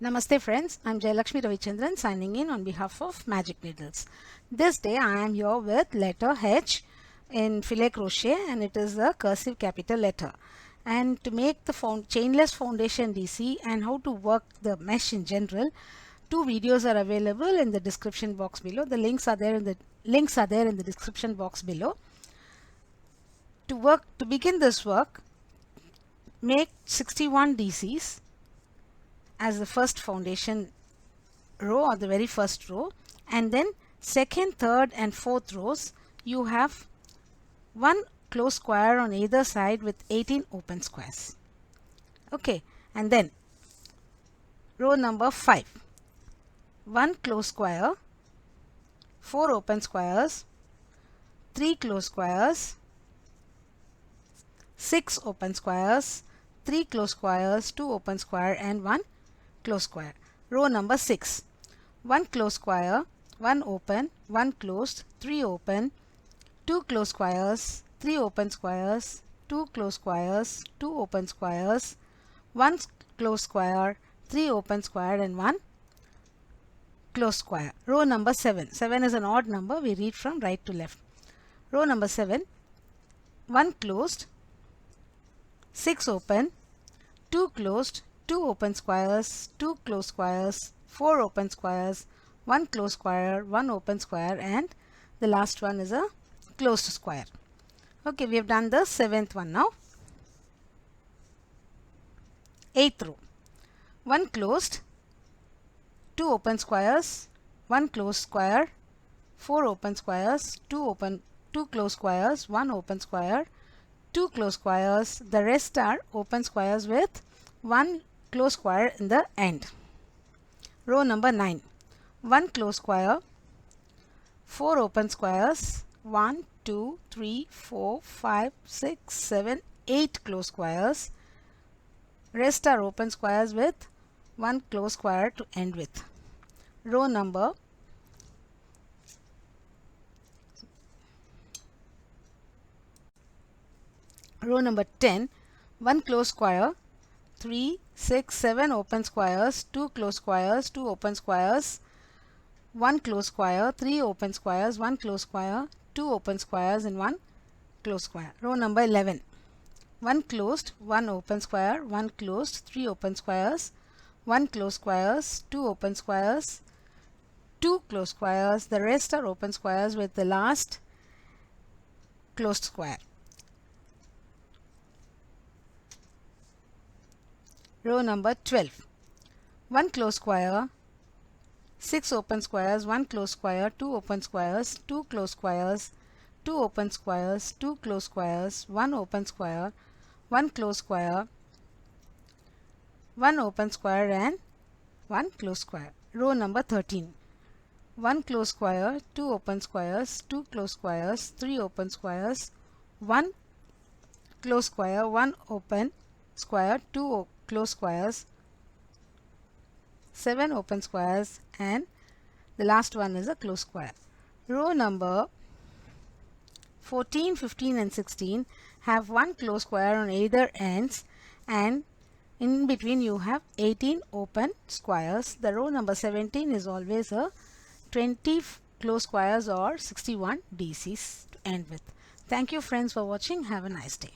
Namaste friends, I am Jayalakshmi Ravichandran signing in on behalf of Magic Needles. This day I am here with letter H in Filet Crochet and it is a cursive capital letter. And to make the chainless foundation DC and how to work the mesh in general, two videos are available in the description box below. The links are there in the description box below. To begin this work, make 61 DCs as the first foundation row or the very first row, and then second, third and fourth rows you have one closed square on either side with 18 open squares. Okay, and then row number 5, one closed square, 4 open squares, 3 closed squares, 6 open squares, 3 closed squares, 2 open square and 1 closed square. Row number 6, 1 closed square, 1 open, 1 closed, 3 open, 2 closed squares, 3 open squares, 2 closed squares, 2 open squares, 1 closed square, 3 open square and 1 closed square. Row number 7. 7 is an odd number. We read from right to left. Row number 7, 1 closed, 6 open, 2 closed, 2 open squares, 2 closed squares, 4 open squares, 1 closed square, 1 open square and the last one is a closed square. Okay, we have done the 7th one now. 8th row, 1 closed, 2 open squares, 1 closed square, 4 open squares, 2 closed squares, 1 open square, 2 closed squares. The rest are open squares with 1 closed square in the end. Row number 9, 1 closed square, 4 open squares, 1, 2, 3, 4, 5, 6, 7, 8 closed squares. Rest are open squares with 1 closed square to end with. Row number 10, 1 closed square, 3, 6, 7 open squares, 2 closed squares, 2 open squares, 1 closed square, 3 open squares, 1 closed square, 2 open squares and 1 closed square. Row number 11, 1 closed, 1 open square, 1 closed, 3 open squares, 1 closed squares, 2 open squares, 2 closed squares. The rest are open squares with the last closed square. Row number 12, 1 closed square, 6 open squares, 1 closed square, 2 open squares, 2 closed squares, 2 open squares, 2 closed squares, 1 open square, 1 closed square, 1 open square and 1 closed square. Row number 13, 1 closed square, 2 open squares, 2 closed squares, 3 open squares, 1 closed square, 1 open square, 2 closed squares, 7 open squares and the last one is a closed square. Row number 14, 15 and 16 have 1 closed square on either ends and in between you have 18 open squares. The row number 17 is always a 20 closed squares or 61 DCs to end with. Thank you friends for watching. Have a nice day.